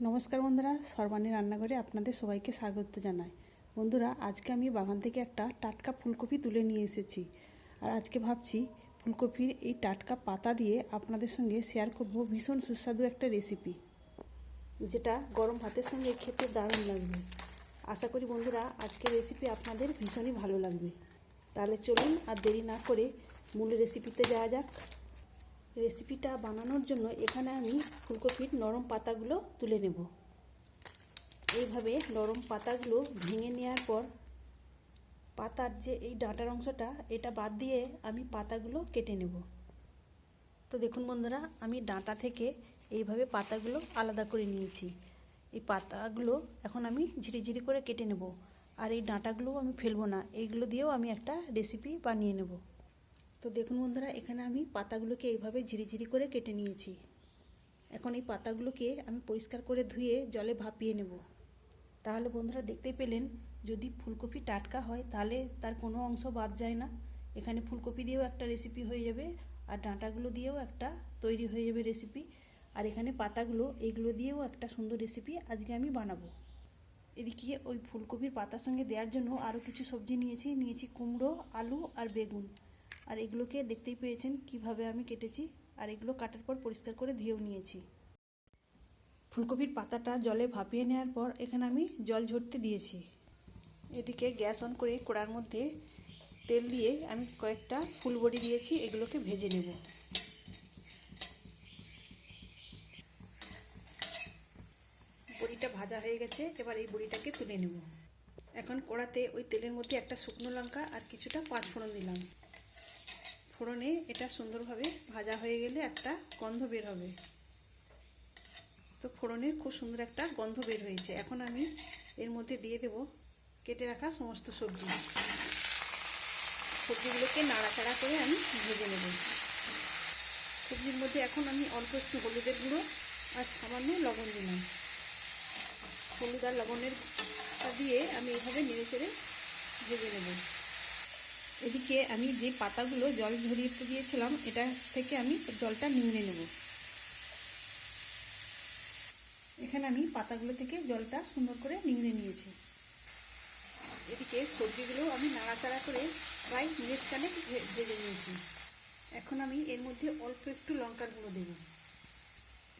নমস্কার বন্ধুরা, সর্বাণী রান্নাঘরে আপনাদের সবাইকে স্বাগত জানাই। বন্ধুরা, আজকে আমি বাগান থেকে একটা টাটকা ফুলকপি তুলে নিয়ে এসেছি। আর আজকে ভাবছি ফুলকপির এই টাটকা পাতা দিয়ে আপনাদের সঙ্গে শেয়ার করব ভীষণ সুস্বাদু একটা রেসিপি, যেটা গরম ভাতের সঙ্গে খেতে দারুণ লাগবে। আশা করি বন্ধুরা আজকের রেসিপি আপনাদের ভীষণই ভালো লাগবে। তাহলে চলুন আর দেরি না করে মূল রেসিপিতে যাওয়া যাক। রেসিপিটা বানানোর জন্য এখানে আমি ফুলকপির নরম পাতাগুলো তুলে নেব। এইভাবে নরম পাতাগুলো ভেঙে নেওয়ার পর পাতার যে এই ডাঁটার অংশটা এটা বাদ দিয়ে আমি পাতাগুলো কেটে নেব। তো দেখুন বন্ধুরা, আমি ডাঁটা থেকে এইভাবে পাতাগুলো আলাদা করে নিয়েছি। এই পাতাগুলো এখন আমি ঝিরিঝিরি করে কেটে নেব। আর এই ডাঁটাগুলো আমি ফেলবো না, এইগুলো দিয়েও আমি একটা রেসিপি বানিয়ে নেব। তো দেখুন বন্ধুরা, এখানে আমি পাতাগুলোকে এইভাবে ঝিরিঝিরি করে কেটে নিয়েছি। এখন এই পাতাগুলোকে আমি পরিষ্কার করে ধুয়ে জলে ভাপিয়ে নেব। তাহলে বন্ধুরা দেখতেই পেলেন, যদি ফুলকপি টাটকা হয় তাহলে তার কোনো অংশ বাদ যায় না। এখানে ফুলকপি দিয়েও একটা রেসিপি হয়ে যাবে, আর ডাঁটাগুলো দিয়েও একটা তৈরি হয়ে যাবে রেসিপি। আর এখানে পাতাগুলো, এইগুলো দিয়েও একটা সুন্দর রেসিপি আজকে আমি বানাবো। এদিকে ওই ফুলকপির পাতার সঙ্গে দেওয়ার জন্য আরও কিছু সবজি নিয়েছি কুমড়ো, আলু আর বেগুন। আর এগুলোকে দেখতেই পেয়েছেন কিভাবে আমি কেটেছি। আর এগুলো কাটার পর পরিষ্কার করে ধুয়েও নিয়েছি। ফুলকপির পাতাটা জলে ভাপিয়ে নেওয়ার পর এখানে আমি জল ঝরতে দিয়েছি। এদিকে গ্যাস অন করে কড়ার মধ্যে তেল দিয়ে আমি কয়েকটা ফুলবড়ি দিয়েছি, এগুলোকে ভেজে নেব। বড়িটা ভাজা হয়ে গেছে, এবার এই বড়িটাকে তুলে নেব। এখন কড়াতে ওই তেলের মধ্যে একটা শুকনো লঙ্কা আর কিছুটা পাঁচফোড়ন দিলাম। ফোড়নে এটা সুন্দরভাবে ভাজা হয়ে গেলে একটা গন্ধ বের হবে। তো ফোড়নের খুব সুন্দর একটা গন্ধ বের হয়েছে। এখন আমি এর মধ্যে দিয়ে দেব কেটে রাখা সমস্ত সবজিগুলোকে নাড়াচাড়া করে আমি ভেজে নেব। সবজির মধ্যে এখন আমি অল্প একটু হলুদের গুঁড়ো আর সামান্য লবণ দিলাম। হলুদ আর লবণের দিয়ে আমি এইভাবে নেড়ে চেড়ে ভেজে নেব। এদিকে আমি যে পাতাগুলো জল ঝরিয়ে দিয়েছিলাম, এটা থেকে আমি জলটা নিংড়ে নেব। এখানে আমি পাতাগুলো থেকে জলটা সুন্দর করে নিংড়ে নিয়েছি। এদিকে সবজিগুলো আমি নাড়াচাড়া করে প্রায় মিনিট খানেক ভেজে নিয়েছি। এখন আমি এর মধ্যে অল্প একটু লঙ্কার গুঁড়ো দেব।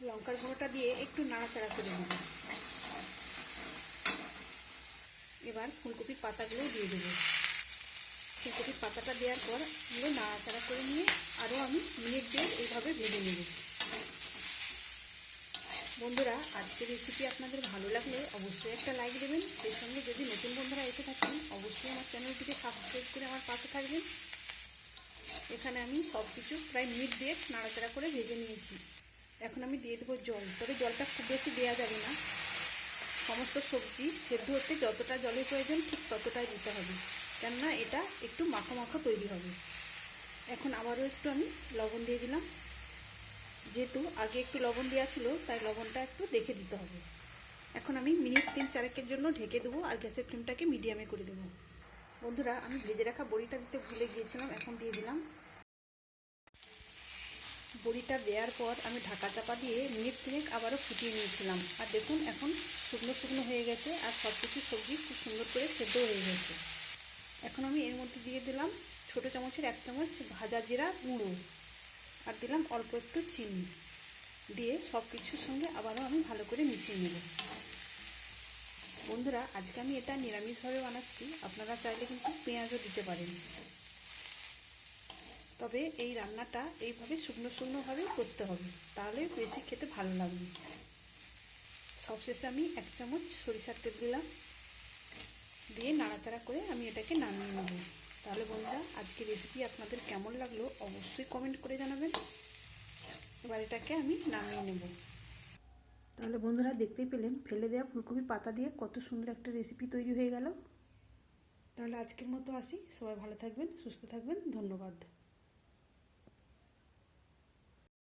লঙ্কার গুঁড়োটা দিয়ে একটু নাড়াচাড়া করে নেব। এবার ফুলকপির পাতাগুলো দিয়ে দেবো। ফুলকপির পাতাটা দেওয়ার পর এগুলো নাড়াচাড়া করে নিয়ে আরও আমি মিনিট দিয়ে এইভাবে ভেজে নেব। বন্ধুরা, আজকের রেসিপি আপনাদের ভালো লাগলে অবশ্যই একটা লাইক দেবেন। সেই সঙ্গে যদি নতুন বন্ধুরা এসে থাকেন অবশ্যই আমার চ্যানেলটিকে সাবস্ক্রাইব করে আমার পাশে থাকবেন। এখানে আমি সব কিছু প্রায় মিনিট দিয়ে নাড়াচাড়া করে ভেজে নিয়েছি। এখন আমি দিয়ে দেবো জল, তবে জলটা খুব বেশি দেওয়া যাবে না। সমস্ত সবজি সেদ্ধ হতে যতটা জলের প্রয়োজন ঠিক ততটাই দিতে হবে, কেননা এটা একটু মাখো মাখো তৈরি হবে। এখন আবারও একটু আমি লবণ দিয়ে দিলাম। যেহেতু আগে একটু লবণ দেওয়া ছিল তাই লবণটা একটু দেখে দিতে হবে। এখন আমি মিনিট 3-4 জন্য ঢেকে দেবো আর গ্যাসের ফ্লেমটাকে মিডিয়ামে করে দেবো। বন্ধুরা, আমি ভেজে রাখা বড়িটা দিতে ভুলে গিয়েছিলাম, এখন দিয়ে দিলাম। বড়িটা দেওয়ার পর আমি ঢাকা চাপা দিয়ে মিনিট 3 আবারও ফুটিয়ে নিয়েছিলাম। আর দেখুন এখন শুকনো শুকনো হয়ে গেছে আর সব কিছু সবজি খুব সুন্দর করে সেদ্ধ হয়ে গেছে। এখন আমি এর মধ্যে দিয়ে দিলাম ছোটো চামচের 1 চামচ ভাজা জিরা গুঁড়ো আর দিলাম অল্প একটু চিনি দিয়ে সব কিছুর সঙ্গে আবারও আমি ভালো করে মিশিয়ে নেব। বন্ধুরা, আজকে আমি এটা নিরামিষভাবে বানাচ্ছি, আপনারা চাইলে কিন্তু পেঁয়াজও দিতে পারেন। তবে এই রান্নাটা এইভাবে শুকনোভাবেই করতে হবে, তাহলে বেশি খেতে ভালো লাগবে। সবশেষে আমি 1 চামচ সরিষার তেল দিলাম, দিয়ে নাড়াচাড়া করে আমি এটাকে নামিয়ে নেব। তাহলে বন্ধুরা, আজকে রেসিপি আপনাদের কেমন লাগলো অবশ্যই কমেন্ট করে জানাবেন। এবার এটাকে আমি নামিয়ে নেব। তাহলে বন্ধুরা, দেখতেই পেলেন ফেলে দেওয়া ফুলকপির পাতা দিয়ে কত সুন্দর একটা রেসিপি তৈরি হয়ে গেল। তাহলে আজকের মতো আসি, সবাই ভালো থাকবেন, সুস্থ থাকবেন, ধন্যবাদ।